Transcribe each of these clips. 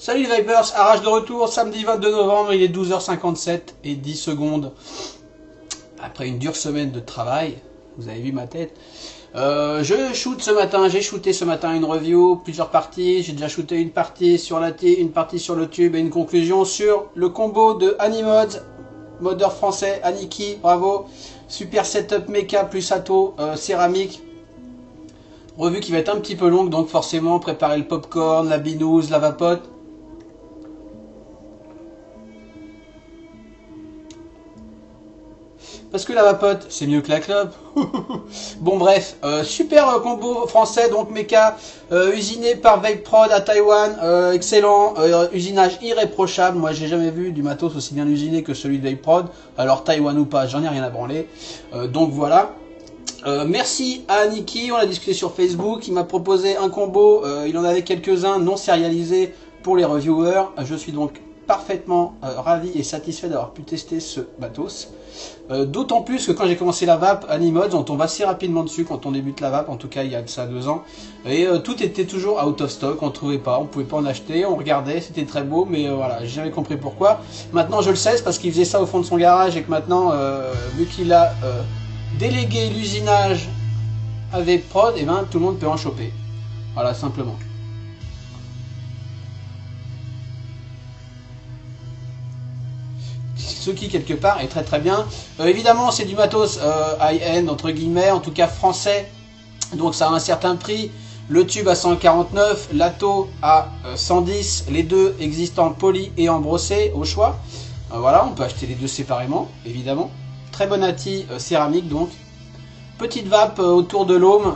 Salut les Vipers, Arrache de retour, samedi 22 novembre, il est 12h57 et 10 secondes. Après une dure semaine de travail, vous avez vu ma tête. J'ai shooté ce matin une review, plusieurs parties. J'ai déjà shooté une partie sur la T, une partie sur le tube et une conclusion sur le combo de Animods, modeur français, Aniki, bravo. Super setup mecha plus Atto, céramique. Revue qui va être un petit peu longue, donc forcément préparez le popcorn, la binouse, la vapote. Parce que la vapote, c'est mieux que la clope. Bon bref, super combo français, donc mecha, usiné par Vapeprod à Taïwan, excellent, usinage irréprochable. Moi j'ai jamais vu du matos aussi bien usiné que celui de Vapeprod. Alors Taïwan ou pas, j'en ai rien à branler. Donc voilà. Merci à Aniki, on a discuté sur Facebook, il m'a proposé un combo, il en avait quelques-uns non sérialisés pour les reviewers. Je suis donc parfaitement ravi et satisfait d'avoir pu tester ce matos. D'autant plus que quand j'ai commencé la vape, Animods, on tombe assez rapidement dessus quand on débute la vape, en tout cas il y a de ça 2 ans. Et tout était toujours out of stock, on ne trouvait pas, on pouvait pas en acheter, on regardait, c'était très beau, mais voilà, j'ai jamais compris pourquoi. Maintenant je le sais, c'est parce qu'il faisait ça au fond de son garage et que maintenant, vu qu'il a délégué l'usinage avec Prod, et ben tout le monde peut en choper. Voilà, simplement. Ce qui quelque part est très très bien. Évidemment c'est du matos high-end entre guillemets, en tout cas français, donc ça a un certain prix. Le tube à 149, l'Atto à 110, les deux existent en poly et en brossé au choix. Voilà, on peut acheter les deux séparément, évidemment. Très bon ATI céramique donc. Petite vape autour de l'aume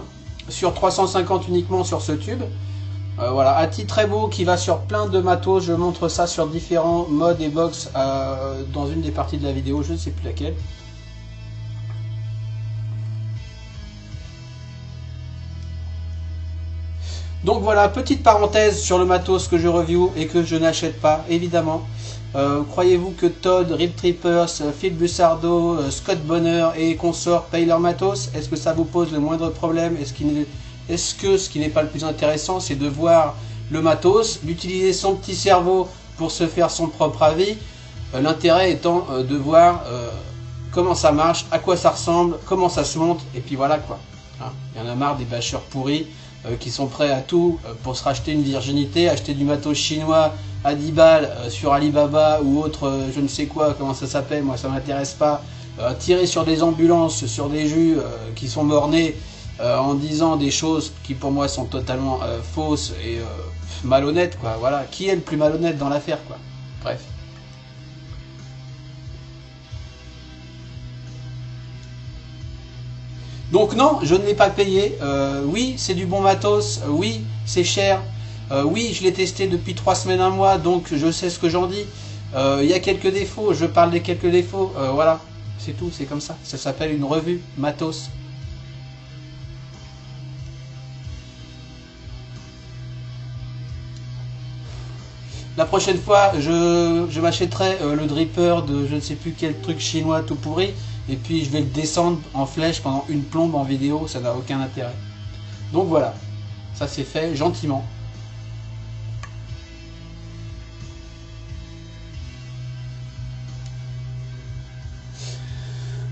sur 350 uniquement sur ce tube. Voilà, ATI très beau qui va sur plein de matos, je montre ça sur différents modes et box dans une des parties de la vidéo, je ne sais plus laquelle. Donc voilà, petite parenthèse sur le matos que je review et que je n'achète pas, évidemment. Croyez-vous que Todd, Rip Trippers, Phil Bussardo, Scott Bonner et consorts payent leur matos? Est-ce que ça vous pose le moindre problème? Est-ce que ce qui n'est pas le plus intéressant, c'est de voir le matos, d'utiliser son petit cerveau pour se faire son propre avis? L'intérêt étant de voir comment ça marche, à quoi ça ressemble, comment ça se monte, et puis voilà quoi. Hein, il y en a marre des bâcheurs pourris qui sont prêts à tout pour se racheter une virginité, acheter du matos chinois à 10 balles sur Alibaba ou autre, je ne sais quoi, comment ça s'appelle, moi ça m'intéresse pas. Tirer sur des ambulances, sur des jus qui sont mornés, en disant des choses qui pour moi sont totalement fausses et malhonnêtes quoi, voilà, qui est le plus malhonnête dans l'affaire quoi, bref. Donc non, je ne l'ai pas payé, oui c'est du bon matos, oui c'est cher, oui je l'ai testé depuis 3 semaines, 1 mois, donc je sais ce que j'en dis, il y a quelques défauts, je parle des quelques défauts, voilà, c'est tout, c'est comme ça s'appelle une revue matos. La prochaine fois, je m'achèterai le dripper de je ne sais plus quel truc chinois tout pourri, et puis je vais le descendre en flèche pendant une plombe en vidéo, ça n'a aucun intérêt. Donc voilà, ça c'est fait gentiment.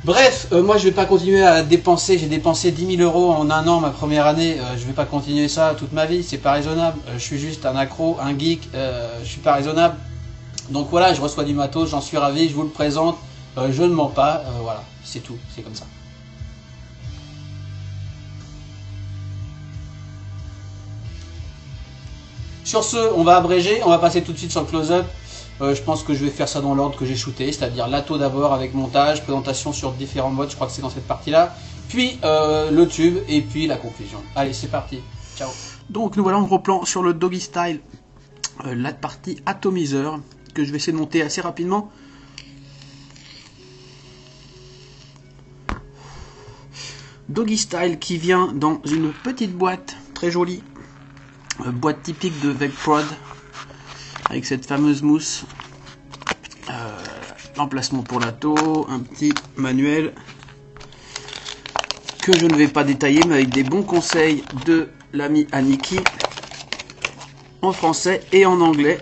Bref, moi je vais pas continuer à dépenser, j'ai dépensé 10 000 € en 1 an ma première année, je vais pas continuer ça toute ma vie, c'est pas raisonnable, je suis juste un accro, un geek, je suis pas raisonnable. Donc voilà, je reçois du matos, j'en suis ravi, je vous le présente, je ne mens pas, voilà, c'est tout, c'est comme ça. Sur ce, on va abréger, on va passer tout de suite sur le close-up. Je pense que je vais faire ça dans l'ordre que j'ai shooté, c'est-à-dire l'Atto d'abord avec montage, présentation sur différents modes, je crois que c'est dans cette partie-là. puis le tube, et puis la conclusion. Allez, c'est parti. Ciao. Donc nous voilà en gros plan sur le Doggy Style, la partie atomiseur, que je vais essayer de monter assez rapidement. Doggy Style qui vient dans une petite boîte très jolie, boîte typique de Vapprod, avec cette fameuse mousse, l'emplacement pour l'atto, un petit manuel que je ne vais pas détailler, mais avec des bons conseils de l'ami Aniki en français et en anglais.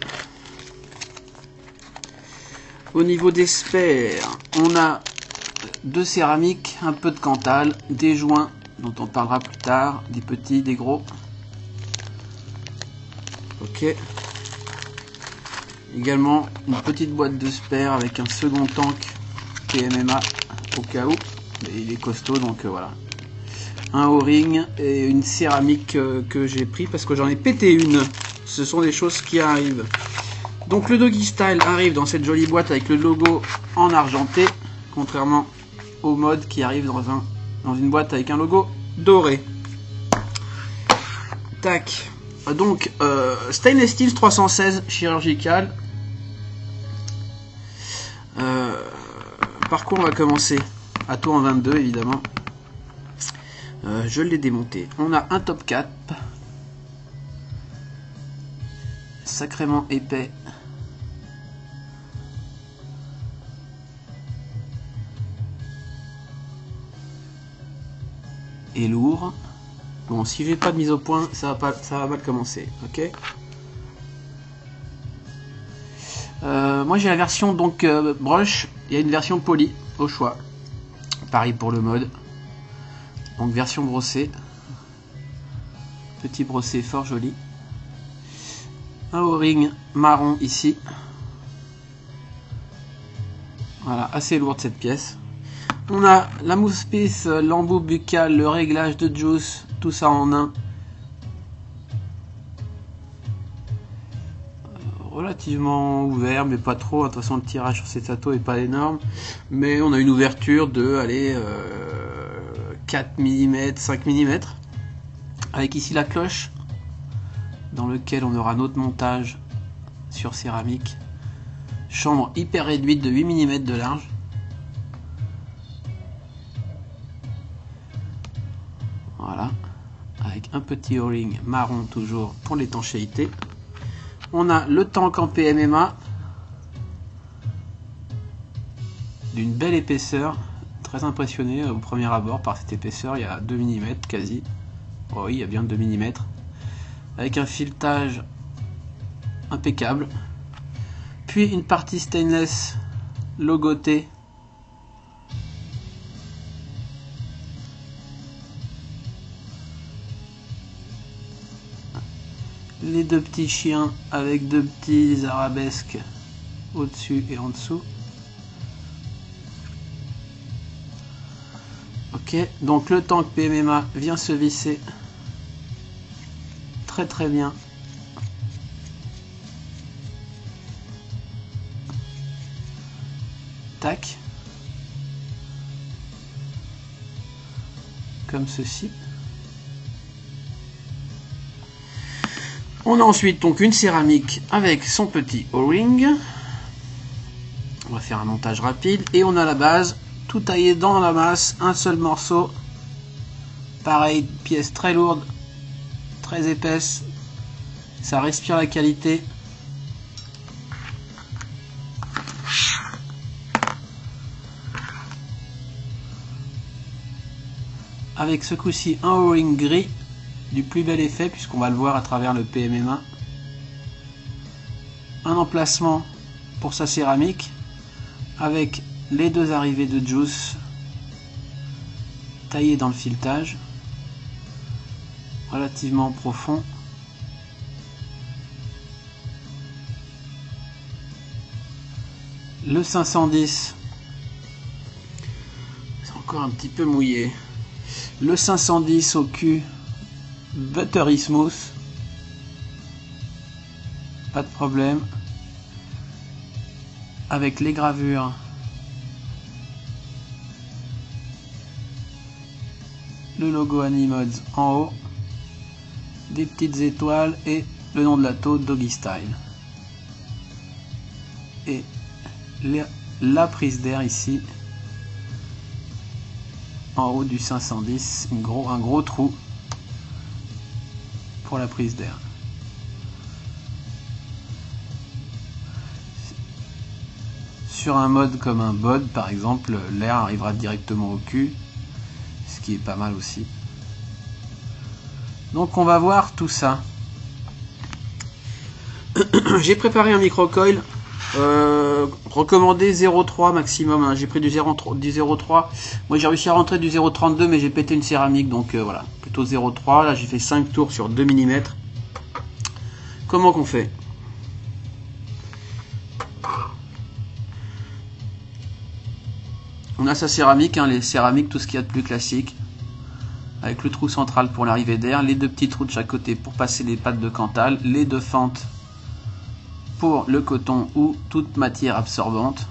Au niveau des spares, on a de céramique, un peu de Cantal, des joints dont on parlera plus tard, des petits, des gros. Ok. Également une petite boîte de spares avec un second tank PMMA au cas où. Mais il est costaud donc voilà. Un O-ring et une céramique que j'ai pris parce que j'en ai pété une. Ce sont des choses qui arrivent. Donc le Doggy Style arrive dans cette jolie boîte avec le logo en argenté, contrairement au mode qui arrive dans une boîte avec un logo doré. Tac. Donc stainless steel 316 chirurgical. Par quoi on va commencer? À tout en 22 évidemment. Je l'ai démonté. On a un top cap sacrément épais. Et lourd. Bon, si j'ai pas de mise au point, ça va mal commencer, ok. Moi j'ai la version donc brush, il y a une version poly au choix. Pareil pour le mode. Donc version brossée. Petit brossé fort joli. Un O-ring marron ici. Voilà, assez lourde cette pièce. On a la mousse-pisse, l'embout buccal, le réglage de juice, tout ça en un. Relativement ouvert, mais pas trop. De toute façon, le tirage sur cet atto est pas énorme. Mais on a une ouverture de, allez, 4 mm, 5 mm. Avec ici la cloche, dans lequel on aura notre montage sur céramique. Chambre hyper réduite de 8 mm de large. Voilà, avec un petit O-ring marron toujours pour l'étanchéité. On a le tank en PMMA d'une belle épaisseur, très impressionné au premier abord par cette épaisseur, il y a 2 mm quasi. Oh oui, il y a bien 2 mm. Avec un filetage impeccable. Puis une partie stainless logotée. Les deux petits chiens avec deux petits arabesques au-dessus et en dessous. Ok, donc le tank PMMA vient se visser très très bien. Tac. Comme ceci. On a ensuite donc une céramique avec son petit O-ring. On va faire un montage rapide. Et on a la base, tout taillé dans la masse, un seul morceau. Pareil, pièce très lourde, très épaisse. Ça respire la qualité. Avec ce coup-ci un O-ring gris. Du plus bel effet puisqu'on va le voir à travers le PMMA. Un emplacement pour sa céramique avec les deux arrivées de juice taillées dans le filetage relativement profond. Le 510, c'est encore un petit peu mouillé. Le 510 au cul buttery smooth, pas de problème, avec les gravures le logo Animods en haut, des petites étoiles et le nom de la taux Doggy Style. Et la prise d'air ici en haut du 510, un gros trou pour la prise d'air. Sur un mode comme un bod par exemple, l'air arrivera directement au cul, ce qui est pas mal aussi. Donc on va voir tout ça. J'ai préparé un microcoil recommandé 0,3 maximum, hein. J'ai pris du 0,3. Moi j'ai réussi à rentrer du 0,32 mais j'ai pété une céramique, donc voilà, plutôt 0,3. Là j'ai fait 5 tours sur 2 mm. Comment qu'on fait? On a sa céramique, hein, les céramiques, tout ce qu'il y a de plus classique, avec le trou central pour l'arrivée d'air, les deux petits trous de chaque côté pour passer les pattes de Cantal, les deux fentes pour le coton ou toute matière absorbante.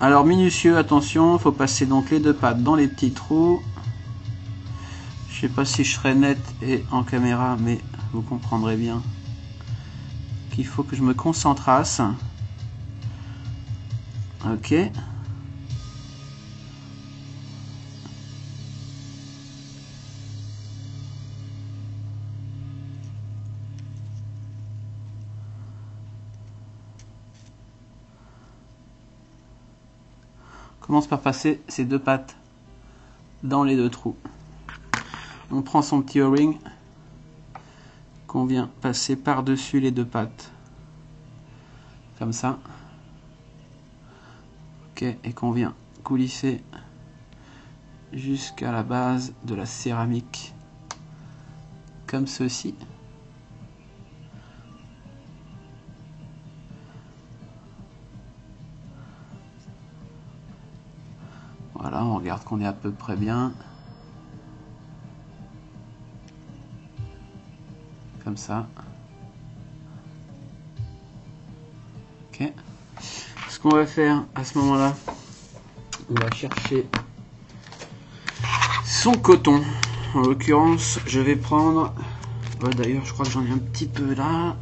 Alors minutieux, attention, il faut passer donc les deux pattes dans les petits trous. Je sais pas si je serai net et en caméra, mais vous comprendrez bien qu'il faut que je me concentrasse. Ok. On commence par passer ces deux pattes dans les deux trous. On prend son petit O-ring qu'on vient passer par-dessus les deux pattes. Comme ça. Ok, et qu'on vient coulisser jusqu'à la base de la céramique. Comme ceci. Voilà, on regarde qu'on est à peu près bien. Comme ça. Ok. Ce qu'on va faire à ce moment-là, on va chercher son coton. En l'occurrence, je vais prendre, d'ailleurs je crois que j'en ai un petit peu là,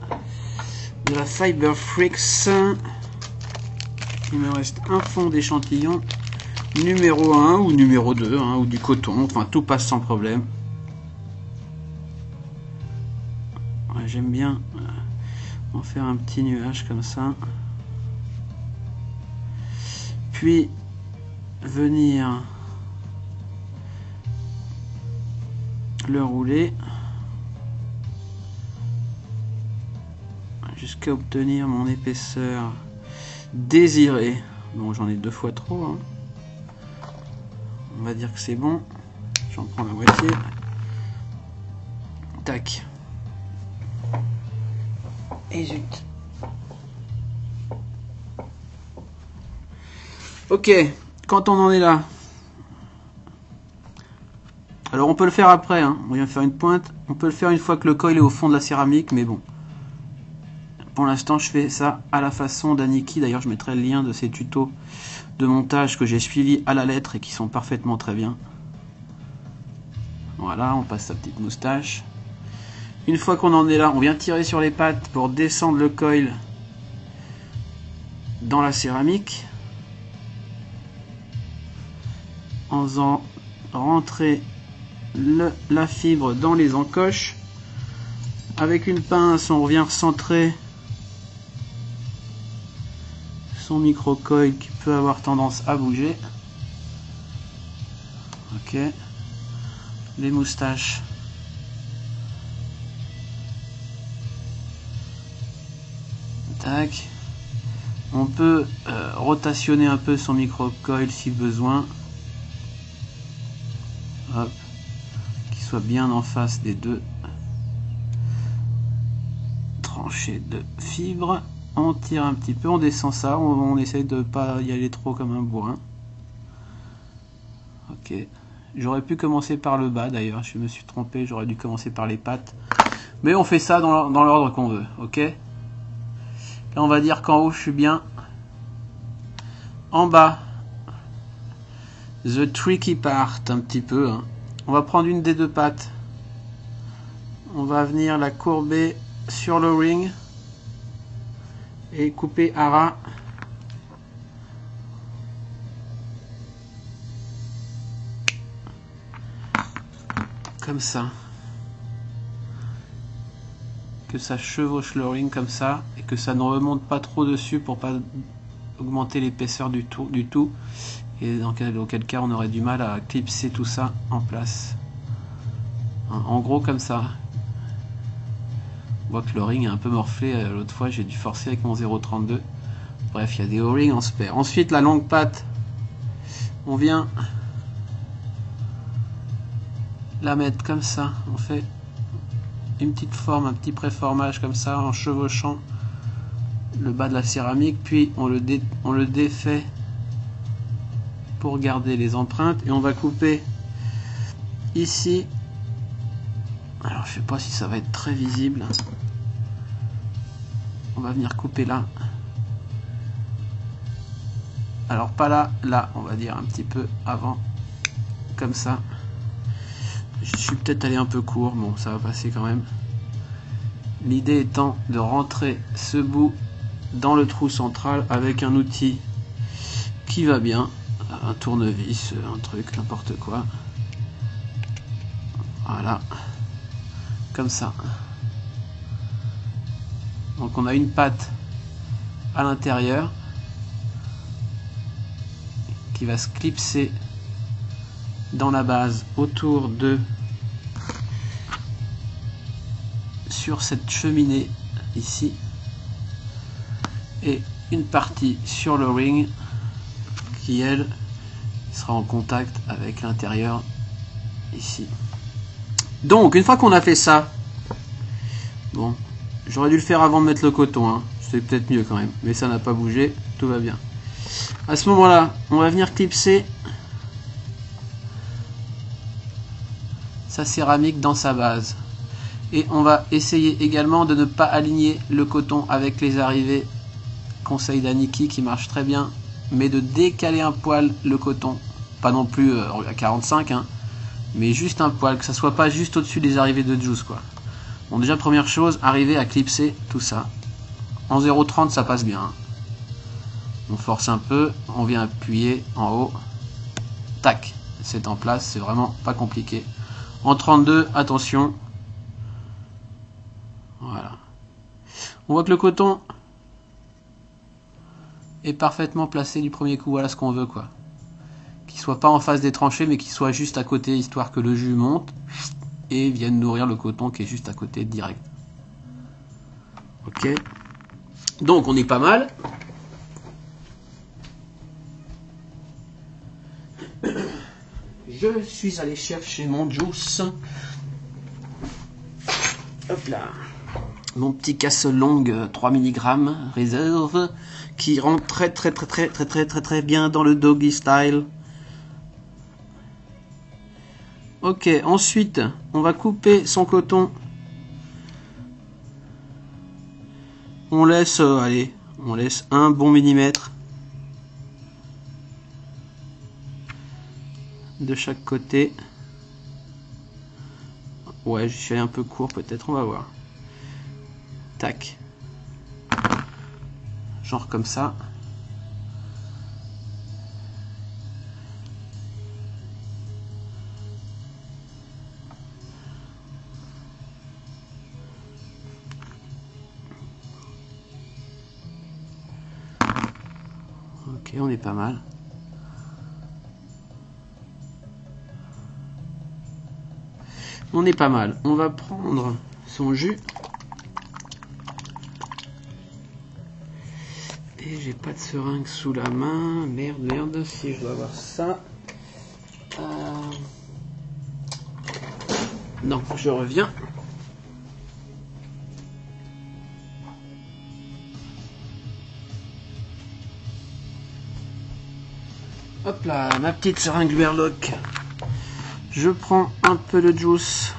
de la Fiber Freaks. Il me reste un fond d'échantillon numéro 1 ou numéro 2, hein, ou du coton, enfin tout passe sans problème. Ouais, j'aime bien en faire un petit nuage comme ça. Puis venir le rouler jusqu'à obtenir mon épaisseur désirée. Bon, j'en ai 2 fois trop, hein. On va dire que c'est bon. J'en prends la moitié. Tac. Et zut. Ok, quand on en est là. Alors on peut le faire après, hein. On vient faire une pointe. On peut le faire une fois que le coil est au fond de la céramique, mais bon. Pour l'instant, je fais ça à la façon d'Aniki. D'ailleurs, je mettrai le lien de ces tutos de montage que j'ai suivis à la lettre et qui sont parfaitement très bien. Voilà, on passe sa petite moustache. Une fois qu'on en est là, on vient tirer sur les pattes pour descendre le coil dans la céramique. En faisant rentrer la fibre dans les encoches. Avec une pince, on revient recentrer son micro-coil qui peut avoir tendance à bouger. Ok. Les moustaches. Tac. On peut rotationner un peu son micro-coil si besoin. Hop. Qu'il soit bien en face des deux tranchées de fibres. On tire un petit peu, on descend ça, on essaye de pas y aller trop comme un bourrin. Ok. J'aurais pu commencer par le bas d'ailleurs, je me suis trompé, j'aurais dû commencer par les pattes. Mais on fait ça dans l'ordre qu'on veut, ok. Là on va dire qu'en haut je suis bien. En bas, the tricky part un petit peu. Hein. On va prendre une des deux pattes. On va venir la courber sur le ring et couper à ras. Comme ça. Que ça chevauche le ring comme ça et que ça ne remonte pas trop dessus pour pas augmenter l'épaisseur du tout. Et dans auquel cas on aurait du mal à clipser tout ça en place. En gros comme ça. On voit que le ring est un peu morflé. L'autre fois j'ai dû forcer avec mon 0,32. Bref, il y a des O-rings, on se perd. Ensuite la longue patte, on vient la mettre comme ça. On fait une petite forme, un petit préformage comme ça en chevauchant le bas de la céramique, puis on le défait pour garder les empreintes et on va couper ici. Alors je sais pas si ça va être très visible, on va venir couper là, alors pas là, là on va dire un petit peu avant, comme ça. Je suis peut-être allé un peu court, bon ça va passer quand même. L'idée étant de rentrer ce bout dans le trou central avec un outil qui va bien, un tournevis, un truc, n'importe quoi. Voilà, comme ça. Donc on a une patte à l'intérieur qui va se clipser dans la base autour de sur cette cheminée ici et une partie sur le ring qui elle sera en contact avec l'intérieur ici. Donc une fois qu'on a fait ça, bon, j'aurais dû le faire avant de mettre le coton, hein. C'est peut-être mieux quand même, mais ça n'a pas bougé, tout va bien. À ce moment là on va venir clipser sa céramique dans sa base. Et on va essayer également de ne pas aligner le coton avec les arrivées. Conseil d'Aniki qui marche très bien, mais de décaler un poil le coton. Pas non plus à 45, hein, mais juste un poil, que ça soit pas juste au-dessus des arrivées de juice, quoi. Bon, déjà, première chose, arriver à clipser tout ça. En 0,30, ça passe bien. Hein. On force un peu, on vient appuyer en haut. Tac, c'est en place, c'est vraiment pas compliqué. En 32, attention. Voilà. On voit que le coton est parfaitement placé du premier coup. Voilà ce qu'on veut, quoi. Qu'il soit pas en face des tranchées, mais qu'il soit juste à côté, histoire que le jus monte et vienne nourrir le coton qui est juste à côté direct. Ok. Donc on est pas mal. Je suis allé chercher mon juice. Hop là. Mon petit casse-longue 3 mg réserve qui rentre très bien dans le doggy style. Ok, ensuite on va couper son coton. On laisse allez, on laisse un bon millimètre de chaque côté. Ouais, je suis allé un peu court peut-être, on va voir. Tac. Genre comme ça. Ok, on est pas mal. On est pas mal. On va prendre son jus. Et j'ai pas de seringue sous la main. Merde, si je dois avoir ça. Non, je reviens. Hop là, ma petite seringue Luerloc. Je prends un peu de juice.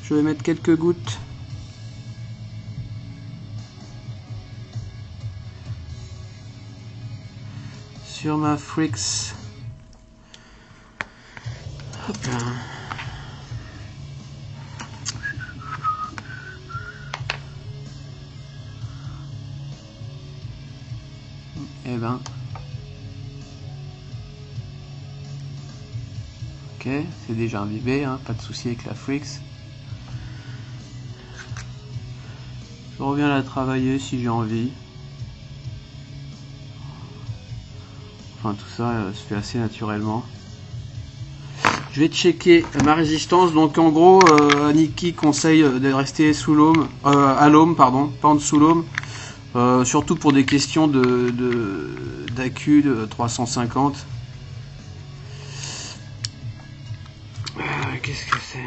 Je vais mettre quelques gouttes. sur ma Fricks. Hop là. Eh ben. Ok, c'est déjà imbibé, hein, pas de souci avec la Fricks. Je reviens la travailler si j'ai envie. Enfin tout ça se fait assez naturellement. Je vais checker ma résistance. Donc en gros, Niki conseille de rester sous l'aume, à l'aume, pardon, pas en dessous l'aume. Surtout pour des questions d'accu de 350. Qu'est-ce que c'est?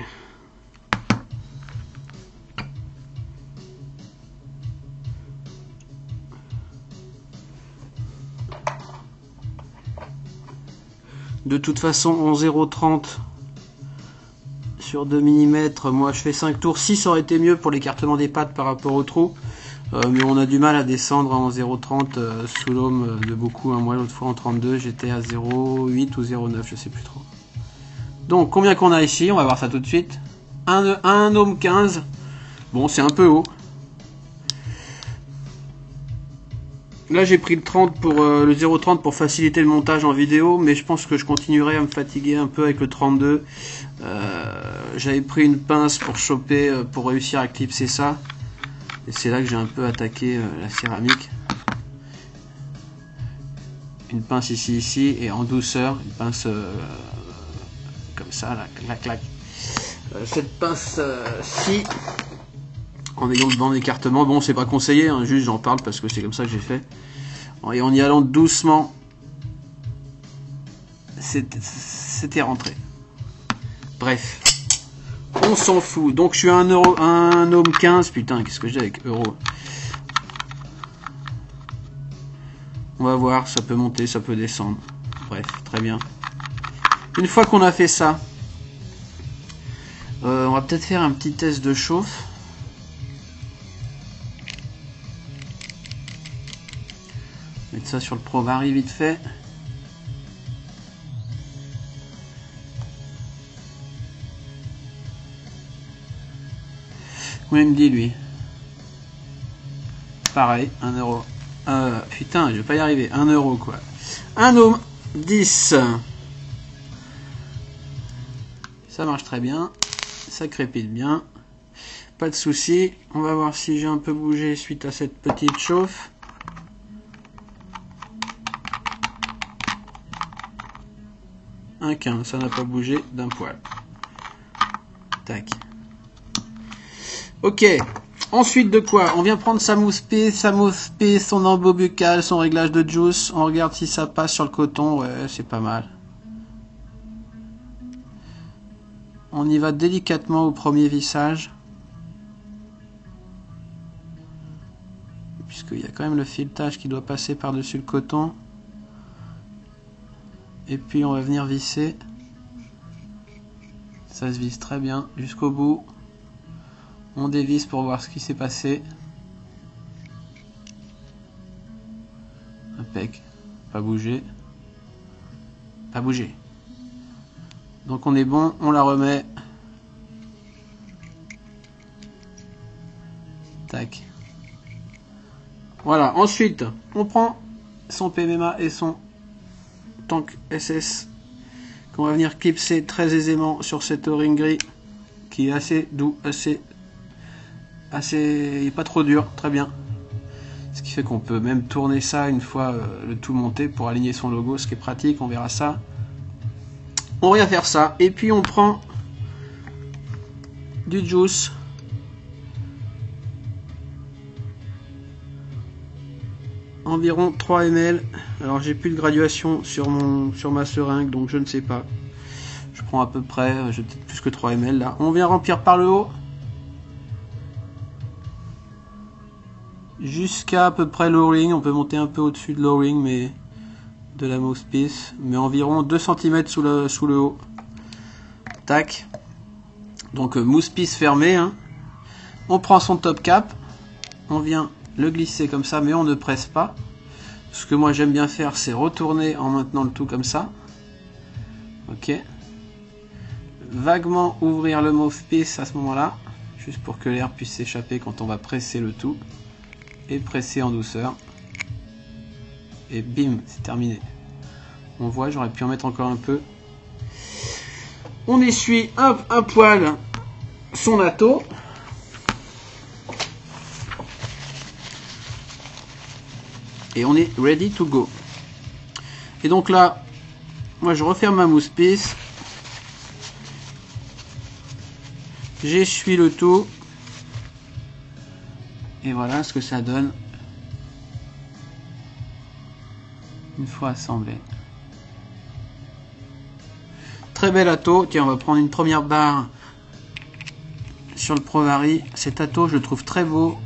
De toute façon, en 0,30 sur 2 mm, moi je fais 5 tours. 6 aurait été mieux pour l'écartement des pattes par rapport au trou. Mais on a du mal à descendre en 0,30 sous l'aume de beaucoup. Hein. Moi l'autre fois en 32, j'étais à 0,8 ou 0,9, je sais plus trop. Donc combien qu'on a ici? On va voir ça tout de suite. 1 ohm 15. Bon, c'est un peu haut. Là j'ai pris le 30 pour le 0,30 pour faciliter le montage en vidéo, mais je pense que je continuerai à me fatiguer un peu avec le 32. J'avais pris une pince pour choper, pour réussir à clipser ça. Et c'est là que j'ai un peu attaqué la céramique. Une pince ici, et en douceur, une pince comme ça, là, clac, clac. Cette pince-ci, en ayant dedans l'écartement, bon c'est pas conseillé, hein, juste j'en parle parce que c'est comme ça que j'ai fait. Et en y allant doucement, c'était rentré. Bref. On s'en fout. Donc je suis à 1 ohm 15. Putain, qu'est-ce que j'ai avec euro? On va voir, ça peut monter, ça peut descendre. Bref, très bien. Une fois qu'on a fait ça, on va peut-être faire un petit test de chauffe. Mettre ça sur le Pro-Vari vite fait. Combien il me dit lui? Pareil, 1 euro. Putain, je vais pas y arriver. 1 euro quoi. 1 ohm 10. Ça marche très bien. Ça crépite bien. Pas de souci. On va voir si j'ai un peu bougé suite à cette petite chauffe. Un 15, ça n'a pas bougé d'un poil. Tac. Ok. Ensuite de quoi? On vient prendre sa mousse-pisse, son embout buccal, son réglage de juice. On regarde si ça passe sur le coton. Ouais, c'est pas mal. On y va délicatement au premier vissage. Puisqu'il y a quand même le filetage qui doit passer par-dessus le coton. Et puis on va venir visser. Ça se visse très bien jusqu'au bout. On dévisse pour voir ce qui s'est passé. Impec. Pas bouger. Pas bouger. Donc on est bon, on la remet. Tac. Voilà, ensuite, on prend son PMMA et son tank SS qu'on va venir clipser très aisément sur cet O-ring gris qui est assez doux, assez pas trop dur, très bien. Ce qui fait qu'on peut même tourner ça une fois le tout monté pour aligner son logo, ce qui est pratique, on verra ça. On vient faire ça et puis on prend du juice. Environ 3 ml. Alors j'ai plus de graduation sur ma seringue, donc je ne sais pas. Je prends à peu près, j'ai peut-être plus que 3 ml là. On vient remplir par le haut. Jusqu'à à peu près l'o-ring. On peut monter un peu au-dessus de l'o-ring, mais de la mousse-pisse. Mais environ 2 cm sous le haut. Tac. Donc mousse-pisse fermée. Hein. On prend son top cap. On vient le glisser comme ça, mais on ne presse pas. Ce que moi j'aime bien faire, c'est retourner en maintenant le tout comme ça. Ok. Vaguement ouvrir le mouthpiece à ce moment-là, juste pour que l'air puisse s'échapper quand on va presser le tout. Et presser en douceur. Et bim, c'est terminé. On voit, j'aurais pu en mettre encore un peu. On essuie un poil son atto. Et on est ready to go. Et donc là, moi je referme ma mouthpiece. J'essuie le tout. Et voilà ce que ça donne une fois assemblé. Très bel atto. Tiens, on va prendre une première barre sur le Provari. Cet atto, je le trouve très beau.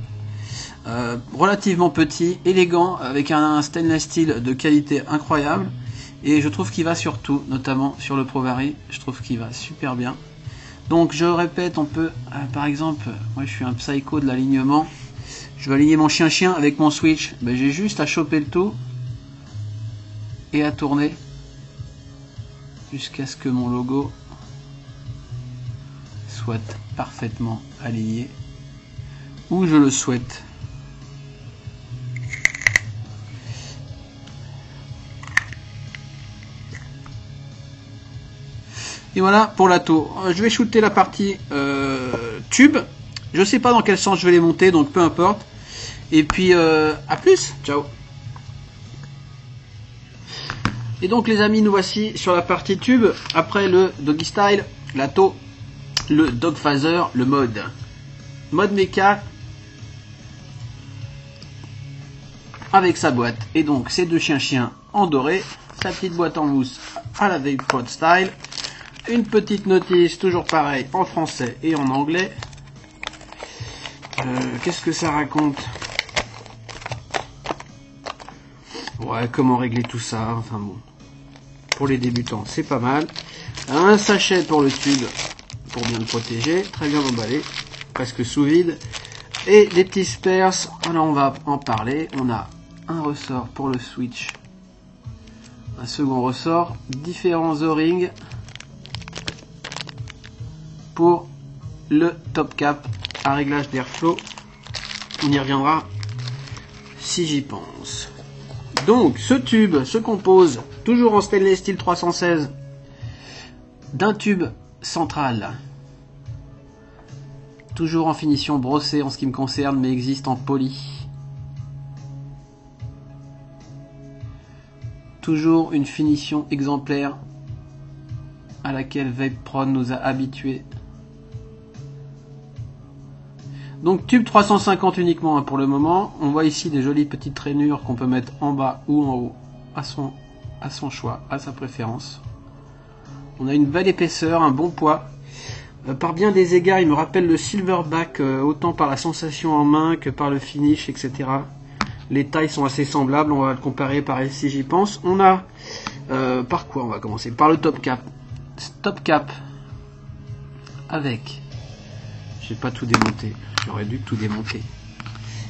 Relativement petit, élégant, avec un stainless steel de qualité incroyable. Et je trouve qu'il va sur tout, notamment sur le Provari. Je trouve qu'il va super bien. Donc je répète, on peut, par exemple, moi je suis un psycho de l'alignement. Je vais aligner mon chien avec mon switch. Ben, j'ai juste à choper le tout et à tourner jusqu'à ce que mon logo soit parfaitement aligné où je le souhaite. Et voilà pour l'atto. Je vais shooter la partie tube. Je sais pas dans quel sens je vais les monter, donc peu importe. Et puis à plus, ciao. Et donc les amis, nous voici sur la partie tube. Après le doggy style, l'atto, le dog phaser, le mode méca avec sa boîte. Et donc ces deux chiens en doré, sa petite boîte en mousse à la VapeProd style. Une petite notice, toujours pareil, en français et en anglais. Qu'est-ce que ça raconte? Ouais, comment régler tout ça, enfin bon. Pour les débutants, c'est pas mal. Un sachet pour le tube, pour bien le protéger, très bien emballé, presque sous vide. Et des petits spares, alors on va en parler. On a un ressort pour le switch, un second ressort, différents O-rings pour le top cap à réglage d'airflow. On y reviendra si j'y pense. Donc ce tube se compose, toujours en stainless steel 316, d'un tube central, toujours en finition brossée en ce qui me concerne, mais existe en poly. Toujours une finition exemplaire à laquelle VapeProd nous a habitués. Donc tube 350 uniquement pour le moment. On voit ici des jolies petites rainures qu'on peut mettre en bas ou en haut à son choix, à sa préférence. On a une belle épaisseur, un bon poids. Par bien des égards, il me rappelle le Silverback, autant par la sensation en main que par le finish, etc. Les tailles sont assez semblables, on va le comparer pareil si j'y pense. On a, par quoi on va commencer? Par le top cap. Top cap avec, j'ai pas tout démonté, j'aurais dû tout démonter.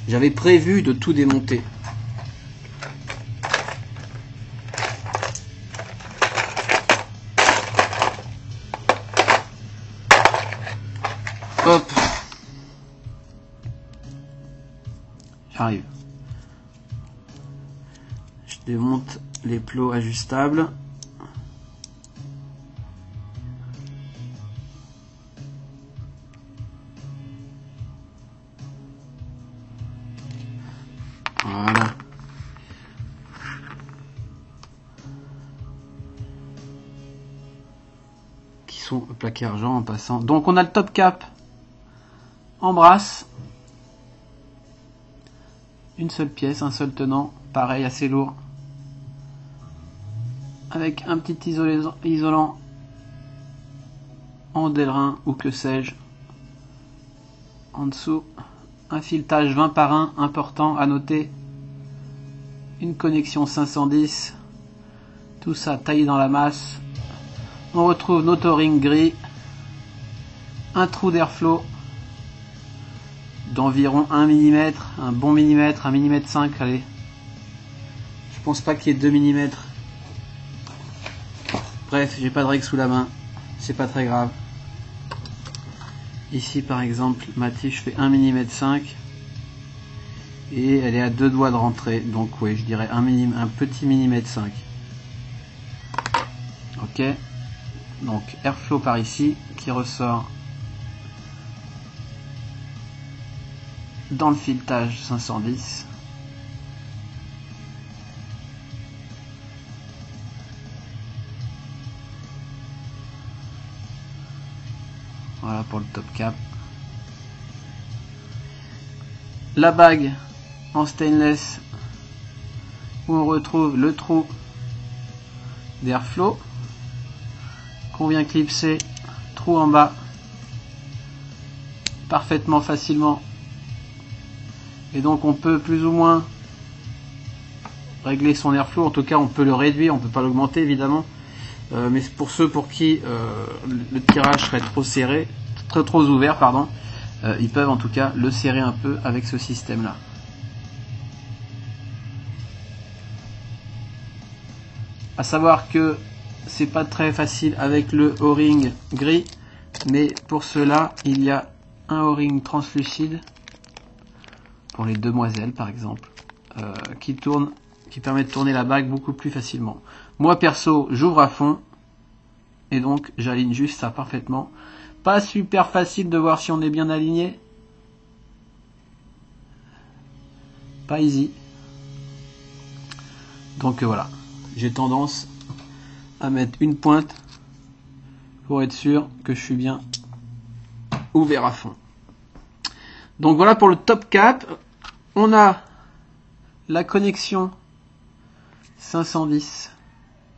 J'avais prévu de tout démonter. Hop. J'arrive. Je démonte les plots ajustables. Voilà. Qui sont plaqués argent en passant. Donc on a le top cap en brasse. Une seule pièce, un seul tenant. Pareil, assez lourd. Avec un petit isolant en Delrin ou que sais-je. En dessous, un filetage 20 par 1 important à noter. Une connexion 510. Tout ça taillé dans la masse. On retrouve notre O-ring gris. Un trou d'airflow d'environ 1 mm, un bon millimètre, 1 mm 5, allez. pense pas qu'il y ait 2 mm. Bref, j'ai pas de règle sous la main, c'est pas très grave. Ici par exemple, ma tige fait 1 mm 5 et elle est à 2 doigts de rentrer, donc oui, je dirais un petit millimètre 5. Ok, donc airflow par ici qui ressort dans le filetage 510. Voilà pour le top cap. La bague en stainless où on retrouve le trou d'airflow qu'on vient clipser, trou en bas parfaitement facilement, et donc on peut plus ou moins régler son airflow. En tout cas on peut le réduire, on peut pas l'augmenter évidemment, mais pour ceux pour qui le tirage serait trop serré, trop ouvert pardon, ils peuvent en tout cas le serrer un peu avec ce système là. À savoir que c'est pas très facile avec le O-ring gris, mais pour cela il y a un O-ring translucide pour les demoiselles par exemple, qui permet de tourner la bague beaucoup plus facilement. Moi perso j'ouvre à fond et donc j'aligne juste ça parfaitement. Pas super facile de voir si on est bien aligné, pas easy, donc voilà, j'ai tendance à mettre une pointe pour être sûr que je suis bien ouvert à fond. Donc voilà pour le top cap. On a la connexion 510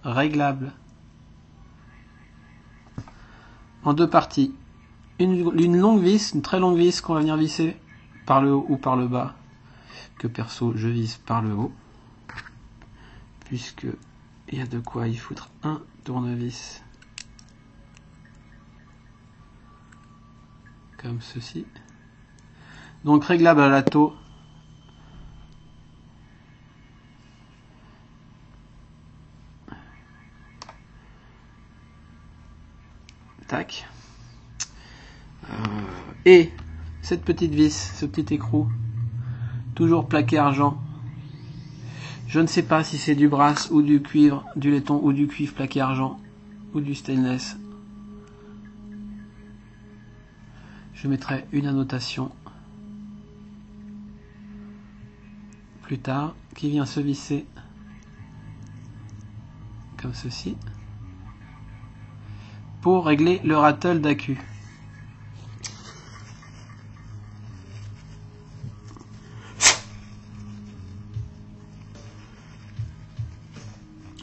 réglable en deux parties. Une longue vis, une très longue vis qu'on va venir visser par le haut ou par le bas, que perso je vise par le haut, puisque il y a de quoi y foutre un tournevis comme ceci. Donc réglable à lato. Tac. Et cette petite vis, ce petit écrou, toujours plaqué argent. Je ne sais pas si c'est du brass ou du cuivre, du laiton ou du cuivre plaqué argent ou du stainless. Je mettrai une annotation plus tard qui vient se visser comme ceci pour régler le rattle d'accu.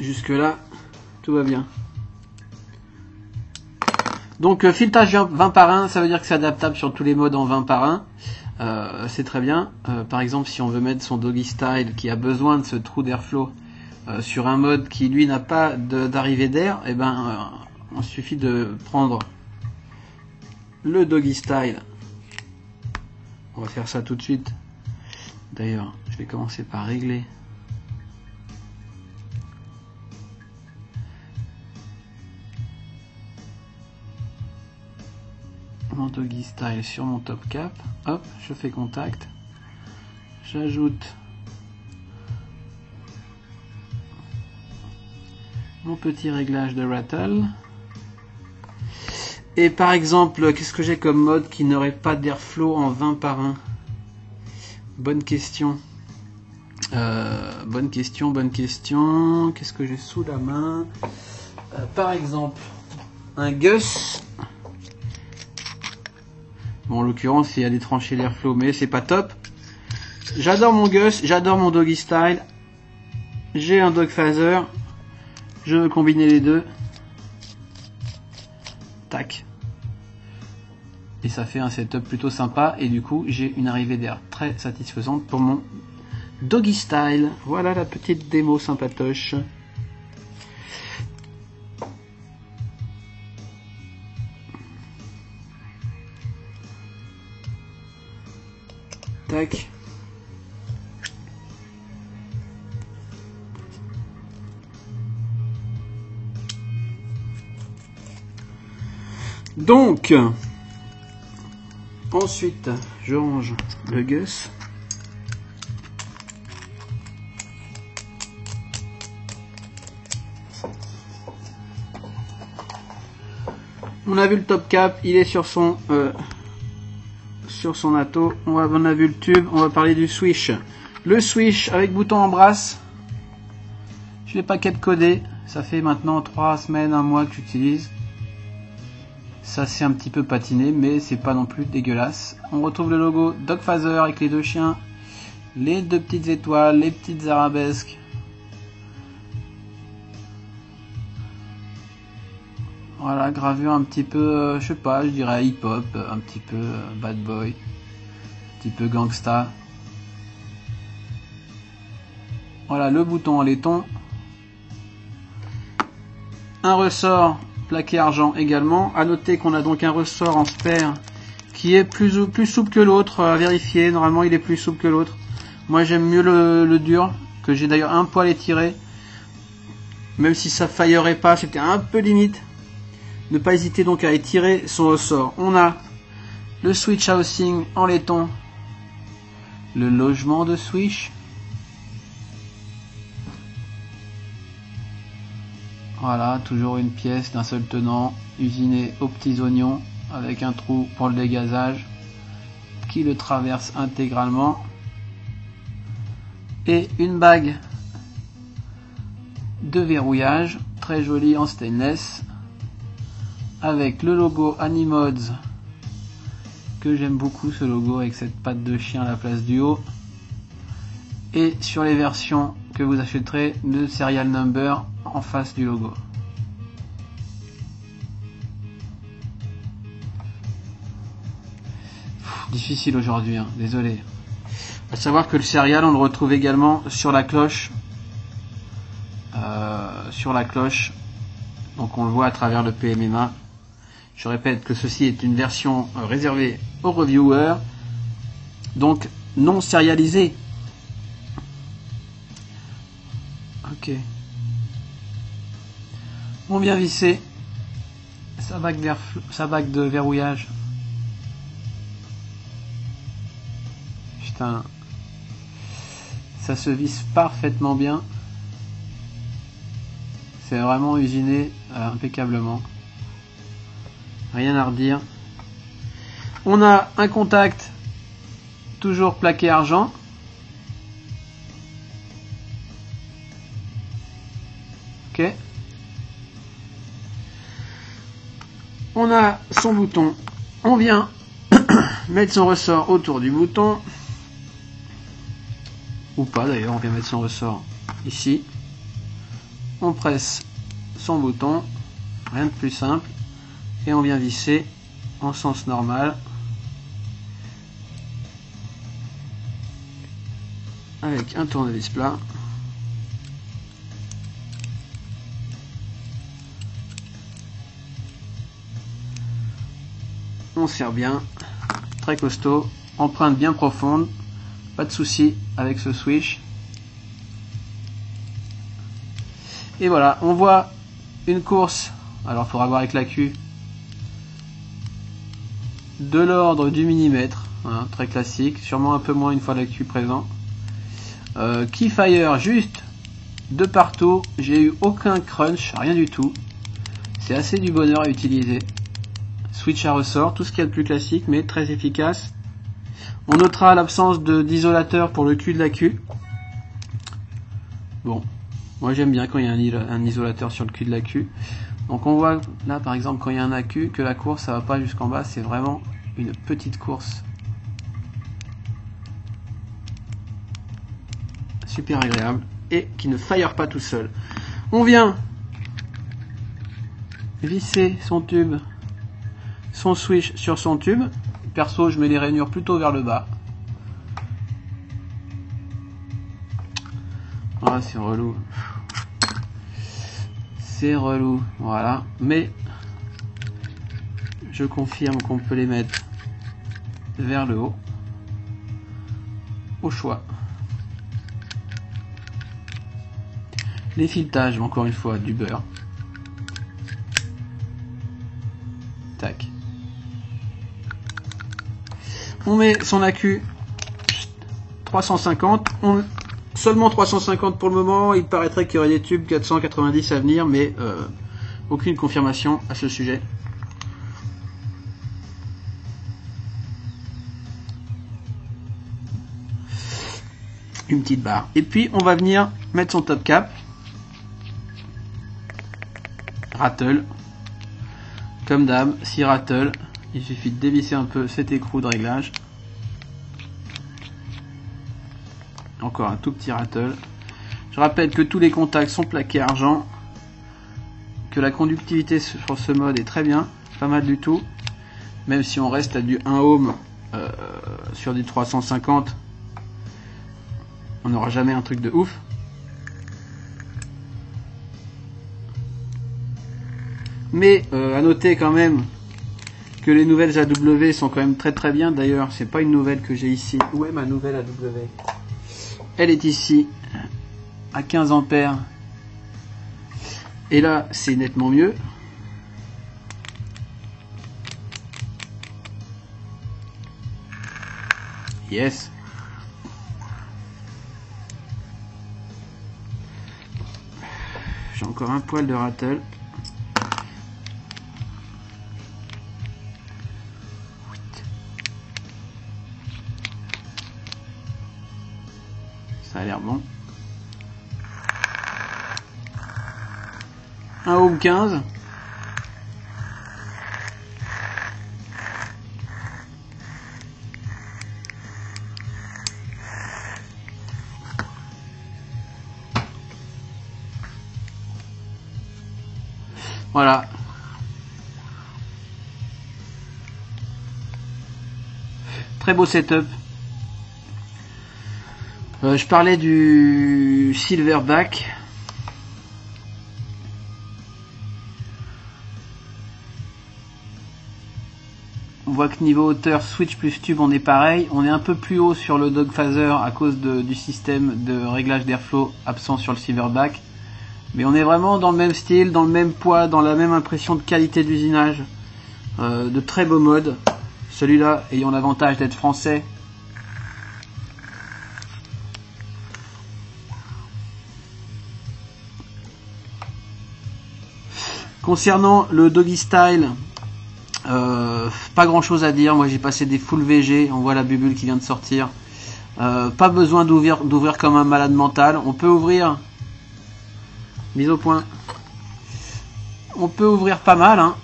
Jusque là tout va bien. Donc filetage 20 par 1, ça veut dire que c'est adaptable sur tous les modes en 20 par 1. C'est très bien. Par exemple, si on veut mettre son doggy style qui a besoin de ce trou d'airflow sur un mode qui lui n'a pas d'arrivée d'air, et ben il suffit de prendre le doggy style. On va faire ça tout de suite. D'ailleurs, je vais commencer par régler mon doggy style sur mon top cap. Hop, je fais contact. J'ajoute mon petit réglage de rattle. Et par exemple, qu'est-ce que j'ai comme mode qui n'aurait pas d'airflow en 20 par 1? Bonne question. Bonne question. Qu'est-ce que j'ai sous la main? Par exemple, un Gus. Bon, en l'occurrence, il y a des tranchées d'airflow, mais c'est pas top. J'adore mon Gus, j'adore mon doggy style. J'ai un dog phaser. Je veux combiner les deux. Tac. Et ça fait un setup plutôt sympa. Et du coup, j'ai une arrivée d'air très satisfaisante pour mon doggy style. Voilà la petite démo sympatoche. Tac. Donc, ensuite, je range le Gus. On a vu le top cap, il est sur son atto. On a vu le tube, on va parler du swish. Le swish avec bouton en brasse. Je l'ai paquet codé. Ça fait maintenant 3 semaines, 1 mois que j'utilise. Ça s'est un petit peu patiné, mais c'est pas non plus dégueulasse. On retrouve le logo Dogfather avec les 2 chiens, les 2 petites étoiles, les petites arabesques. Voilà, gravure un petit peu, je sais pas, je dirais hip-hop, un petit peu bad boy, un petit peu gangsta. Voilà, le bouton en laiton. Un ressort plaqué argent également. À noter qu'on a donc un ressort en spare qui est plus souple que l'autre, à vérifier. Normalement, il est plus souple que l'autre. Moi, j'aime mieux le dur, que j'ai d'ailleurs un poil étiré. Même si ça faillerait pas, c'était un peu limite. Ne pas hésiter donc à étirer son ressort. On a le switch housing en laiton, le logement de switch. Voilà, toujours une pièce d'un seul tenant, usinée aux petits oignons, avec un trou pour le dégazage qui le traverse intégralement. Et une bague de verrouillage, très jolie en stainless, avec le logo Animods, que j'aime beaucoup ce logo avec cette patte de chien à la place du haut. Et sur les versions que vous achèterez, le serial number en face du logo. Difficile aujourd'hui, hein, désolé. À savoir que le serial, on le retrouve également sur la cloche. Donc on le voit à travers le PMMA. Je répète que ceci est une version réservée aux reviewers, donc non sérialisée. Ok. On vient visser sa bague de verrouillage. Putain, ça se visse parfaitement bien. C'est vraiment usiné impeccablement. Rien à redire. On a un contact toujours plaqué argent. Ok. On a son bouton. On vient mettre son ressort autour du bouton. Ou pas d'ailleurs, on vient mettre son ressort ici. On presse son bouton. Rien de plus simple. Et on vient visser en sens normal avec un tournevis plat. On serre bien, très costaud, empreinte bien profonde, pas de souci avec ce switch. Et voilà, on voit une course, alors il faudra voir avec la Q, de l'ordre du millimètre, hein, très classique, sûrement un peu moins une fois la Q présent. Keyfire juste de partout, j'ai eu aucun crunch, rien du tout. C'est assez du bonheur à utiliser. Switch à ressort, tout ce qu'il y a de plus classique, mais très efficace. On notera l'absence d'isolateur pour le cul de la Q. Bon, moi j'aime bien quand il y a un isolateur sur le cul de la Q. Donc on voit là par exemple quand il y a un AQ que la course ça va pas jusqu'en bas, c'est vraiment une petite course. Super agréable et qui ne fire pas tout seul. On vient visser son tube, son switch sur son tube. Perso je mets les rainures plutôt vers le bas. Ah c'est relou. C'est relou, voilà, mais je confirme qu'on peut les mettre vers le haut, au choix. Les filetages, encore une fois, du beurre. Tac. On met son accu 350. Seulement 350 pour le moment. Il paraîtrait qu'il y aurait des tubes 490 à venir, mais aucune confirmation à ce sujet. Une petite barre. Et puis on va venir mettre son top cap. Rattle. Comme d'hab, si rattle, il suffit de dévisser un peu cet écrou de réglage. Encore un tout petit rattle. Je rappelle que tous les contacts sont plaqués argent. Que la conductivité sur ce mode est très bien. Pas mal du tout. Même si on reste à du 1 ohm sur du 350. On n'aura jamais un truc de ouf. Mais à noter quand même que les nouvelles AW sont quand même très très bien. D'ailleurs, c'est pas une nouvelle que j'ai ici. Où est ma nouvelle AW? Elle est ici, à 15 ampères. Et là, c'est nettement mieux. Yes. J'ai encore un poil de rattle. Ça a l'air bon. 1 ohm 15. Voilà. Très beau setup. Je parlais du Silverback. On voit que niveau hauteur, switch plus tube, on est pareil. On est un peu plus haut sur le dog phaser à cause du système de réglage d'airflow absent sur le Silverback. Mais on est vraiment dans le même style, dans le même poids, dans la même impression de qualité d'usinage. De très beau mode. Celui-là ayant l'avantage d'être français. Concernant le Doggy Style, pas grand chose à dire. Moi j'ai passé des full VG, on voit la bubule qui vient de sortir. Pas besoin d'ouvrir comme un malade mental. On peut ouvrir, mise au point, on peut ouvrir pas mal, hein.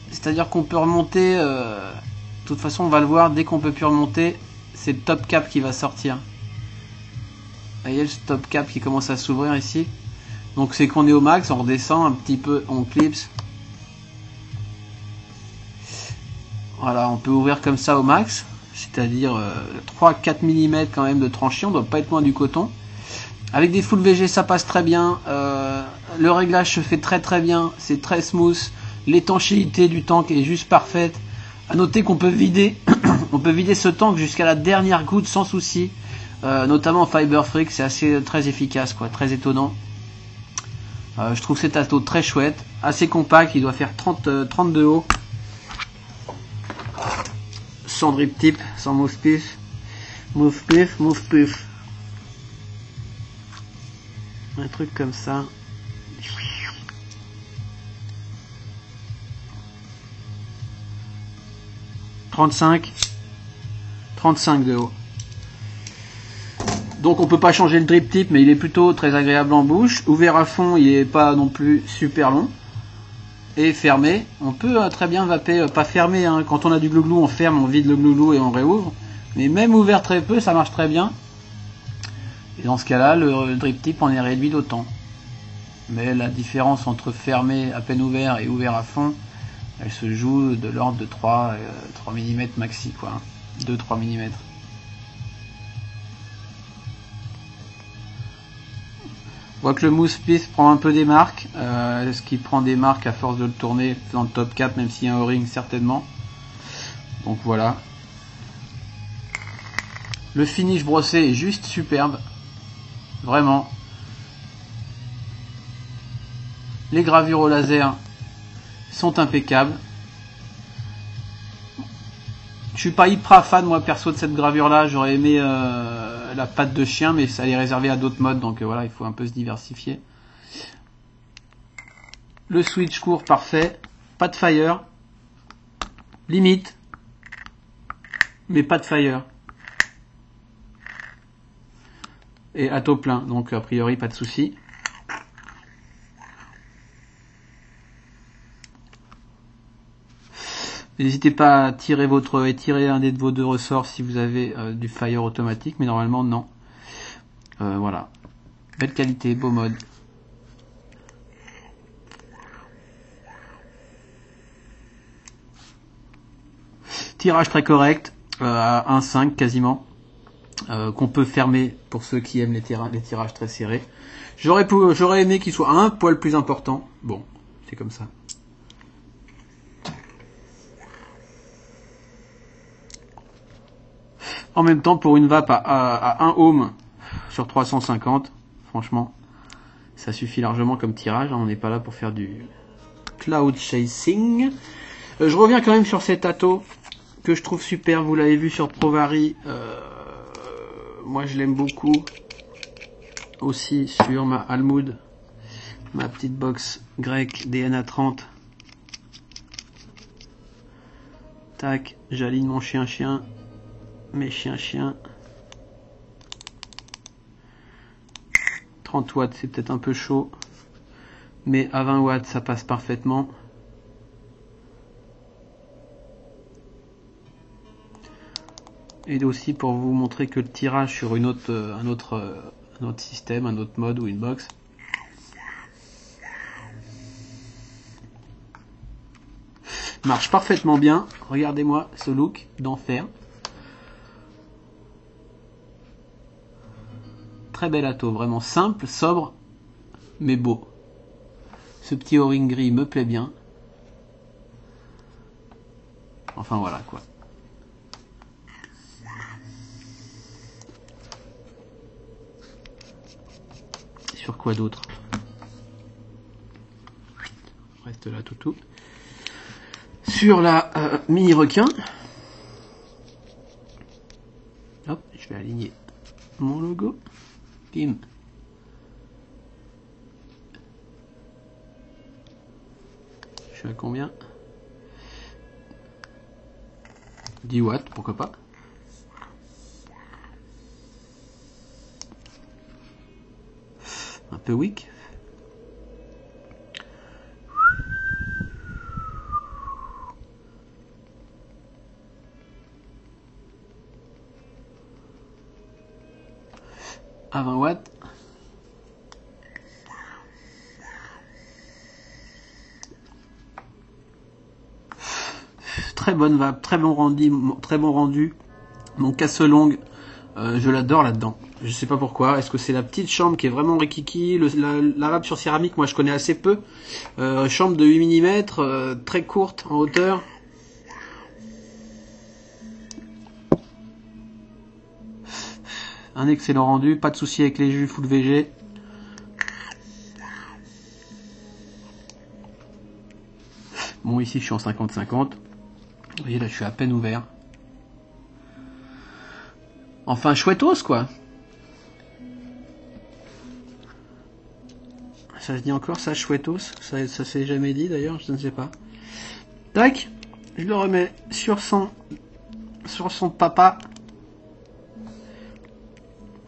C'est-à-dire qu'on peut remonter, de toute façon on va le voir, dès qu'on peut plus remonter, c'est le top cap qui va sortir. Vous voyez le top cap qui commence à s'ouvrir ici. Donc c'est qu'on est au max, on redescend un petit peu, on clipse. Voilà, on peut ouvrir comme ça au max, c'est-à-dire 3-4 mm quand même de tranchée, on ne doit pas être loin du coton. Avec des full VG ça passe très bien, le réglage se fait très très bien, c'est très smooth, l'étanchéité du tank est juste parfaite. A noter qu'on peut vider, on peut vider ce tank jusqu'à la dernière goutte sans souci, notamment en Fiber Freak, c'est assez très efficace, quoi, très étonnant. Je trouve cet ato très chouette, assez compact, il doit faire 32 haut. Sans drip tip, sans move pif. Move pif, move pif. Un truc comme ça. « 35 de haut. Donc on peut pas changer le drip tip, mais il est plutôt très agréable en bouche. Ouvert à fond, il est pas non plus super long. Et fermé, on peut très bien vaper, pas fermé, hein. Quand on a du glouglou, on ferme, on vide le glouglou et on réouvre. Mais même ouvert très peu, ça marche très bien. Et dans ce cas-là, le drip tip en est réduit d'autant. Mais la différence entre fermé à peine ouvert et ouvert à fond, elle se joue de l'ordre de 3 mm maxi, quoi. 2-3 mm. On voit que le mousse-piste prend un peu des marques, ce qui prend des marques à force de le tourner dans le top cap, même s'il y a un O-ring certainement. Donc voilà. Le finish brossé est juste superbe. Vraiment. Les gravures au laser sont impeccables. Je suis pas hyper fan moi perso de cette gravure là, j'aurais aimé la patte de chien mais ça est réservé à d'autres modes donc voilà il faut un peu se diversifier. Le switch court parfait, pas de fire, limite, mais pas de fire. Et à taux plein donc a priori pas de souci. N'hésitez pas à étirer un des de vos deux ressorts si vous avez du fire automatique, mais normalement non. Voilà. Belle qualité, beau mode. Tirage très correct, à 1,5 quasiment, qu'on peut fermer pour ceux qui aiment les tirages très serrés. J'aurais aimé qu'il soit un poil plus important. Bon, c'est comme ça. En même temps, pour une vape à 1 ohm sur 350, franchement, ça suffit largement comme tirage. On n'est pas là pour faire du cloud chasing. Je reviens quand même sur cet Atto que je trouve super. Vous l'avez vu sur Provari. Moi, je l'aime beaucoup. Aussi sur ma Almoud, ma petite box grecque DNA 30. Tac, j'aligne mon chien-chien. Mes chiens 30 watts c'est peut-être un peu chaud mais à 20 watts ça passe parfaitement. Et aussi pour vous montrer que le tirage sur un autre système, un autre mode ou une box marche parfaitement bien. Regardez-moi ce look d'enfer. Très bel Atto, vraiment simple, sobre, mais beau. Ce petit O-ring gris me plaît bien. Enfin voilà quoi. Sur quoi d'autre? Reste là toutou. Sur la mini requin. Hop, je vais aligner mon logo. Bim. Je suis à combien? 10 watts, pourquoi pas. Un peu weak. À 20 watts. Très bonne vape, très bon rendu. Mon casse longue, je l'adore là-dedans. Je sais pas pourquoi. Est-ce que c'est la petite chambre qui est vraiment rikiki, la vape sur céramique, moi je connais assez peu. Chambre de 8 mm, très courte en hauteur. Un excellent rendu, pas de souci avec les jus full VG. Bon, ici je suis en 50-50. Vous voyez là, je suis à peine ouvert. Enfin, chouettos quoi. Ça se dit encore ça, chouettos? Ça s'est jamais dit d'ailleurs, je ne sais pas. Tac, je le remets sur son papa.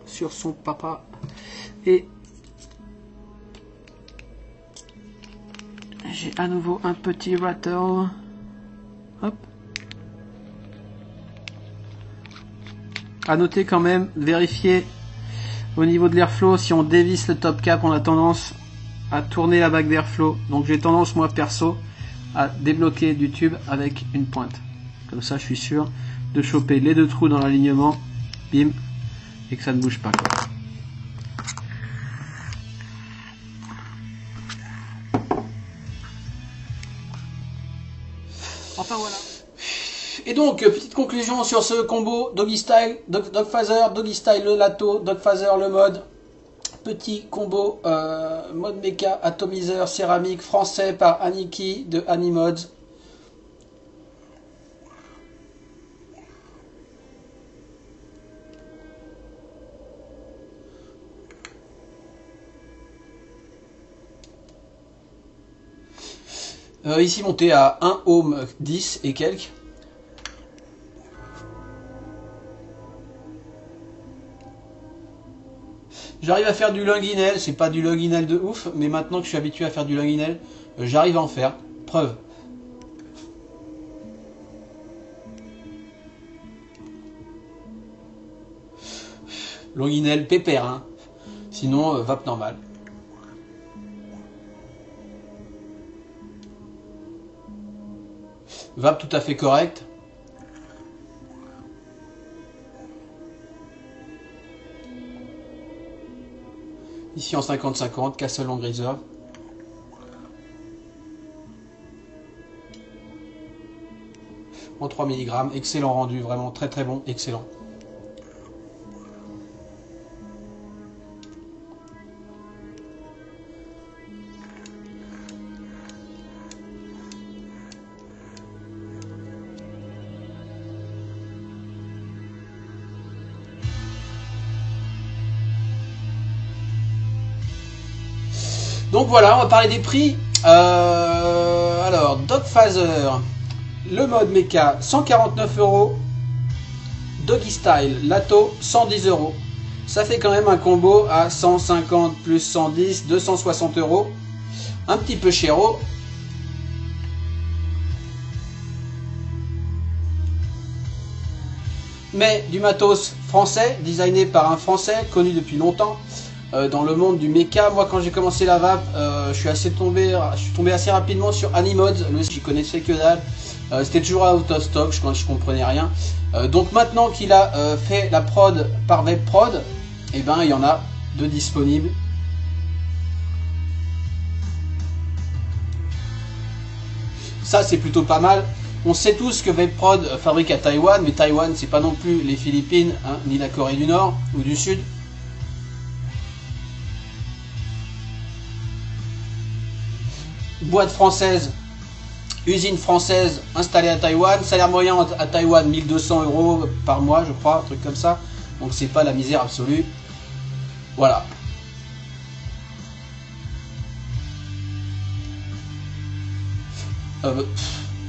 Sur son papa. Et j'ai à nouveau un petit rattle. Hop. À noter quand même, vérifier au niveau de l'airflow, si on dévisse le top cap, on a tendance à tourner la bague d'airflow. Donc j'ai tendance, moi perso, à débloquer du tube avec une pointe. Comme ça, je suis sûr de choper les deux trous dans l'alignement, bim, et que ça ne bouge pas, quoi. Enfin voilà. Et donc, petite conclusion sur ce combo Doggy Style, Dogfather, Doggy Style le Atto, Dogfather le mode. Petit combo mode méca atomiseur céramique français par Aniki de Animods. Ici monté à 1 ohm 10 et quelques. J'arrive à faire du Longuinel, c'est pas du Longuinel de ouf, mais maintenant que je suis habitué à faire du Longuinel, j'arrive à en faire. Preuve. Longuinel pépère, hein. Sinon, vape normal. Vape tout à fait correct. Ici en 50-50, Castle Long Reserve. En 3 mg, excellent rendu, vraiment très très bon, excellent. Donc voilà, on va parler des prix. Alors, Dog Phaser, le mode mecha, 149 €. Doggy Style, Lato, 110 €. Ça fait quand même un combo à 150 plus 110, 260 €. Un petit peu chéro. Mais du matos français, designé par un français, connu depuis longtemps. Dans le monde du mecha, moi quand j'ai commencé la vape, je suis tombé assez rapidement sur Animods, le j'y connaissais que dalle, c'était toujours out of stock, je comprenais rien. Donc maintenant qu'il a fait la prod par VapeProd, et ben il y en a 2 disponibles. Ça c'est plutôt pas mal. On sait tous que VapeProd fabrique à Taïwan, mais Taïwan c'est pas non plus les Philippines, hein, ni la Corée du Nord ou du Sud. Boîte française, usine française installée à Taïwan, salaire moyen à Taïwan 1200 € par mois je crois, un truc comme ça, donc c'est pas la misère absolue. Voilà.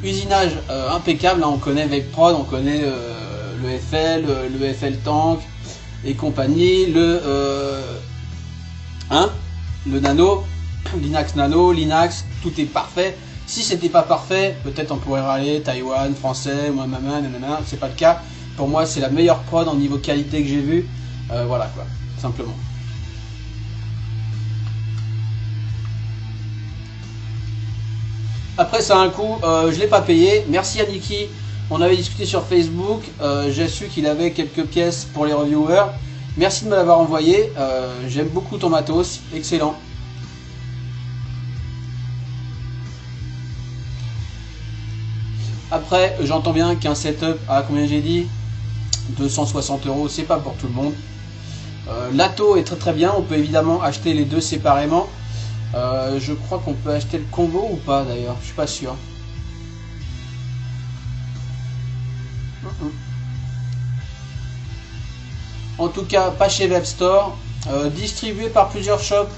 Usinage impeccable, hein, on connaît VapeProd, on connaît le FL, le FL Tank et compagnie, le Nano, Linax Nano, Linax, tout est parfait. Si c'était pas parfait, peut-être on pourrait râler Taïwan, français, nanana, c'est pas le cas. Pour moi, c'est la meilleure prod en niveau qualité que j'ai vu. Voilà quoi, simplement. Après, ça a un coût, je l'ai pas payé. Merci à Niki, on avait discuté sur Facebook. J'ai su qu'il avait quelques pièces pour les reviewers. Merci de me l'avoir envoyé. J'aime beaucoup ton matos, excellent. Après, j'entends bien qu'un setup à combien j'ai dit 260 €, c'est pas pour tout le monde. Lato est très très bien, on peut évidemment acheter les deux séparément. Je crois qu'on peut acheter le combo ou pas d'ailleurs, je suis pas sûr. En tout cas, pas chez Webstore, distribué par plusieurs shops.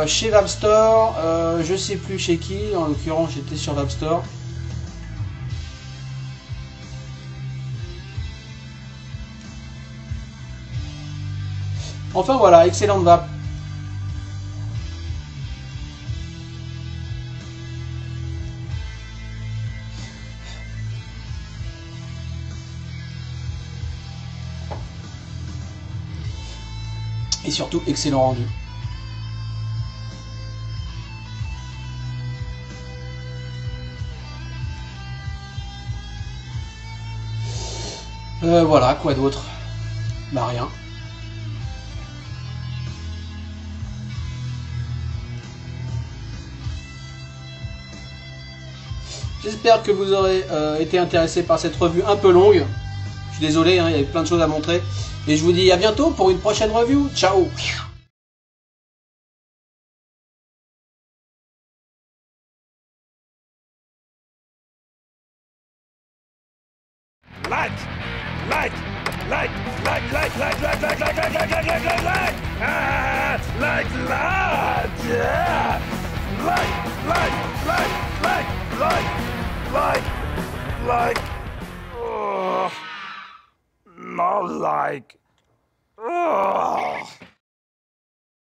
Chez Webstore, je sais plus chez qui, en l'occurrence j'étais sur Webstore. Enfin voilà, excellente vape. Et surtout, excellent rendu. Voilà, quoi d'autre? Bah rien. J'espère que vous aurez été intéressé par cette revue un peu longue. Je suis désolé, hein, il y avait plein de choses à montrer. Et je vous dis à bientôt pour une prochaine review. Ciao! Like, like, like, like, like, like, like, like, like, like, like, like, like, like, like, ah, like, yeah, like, like, like, like. like. Not like.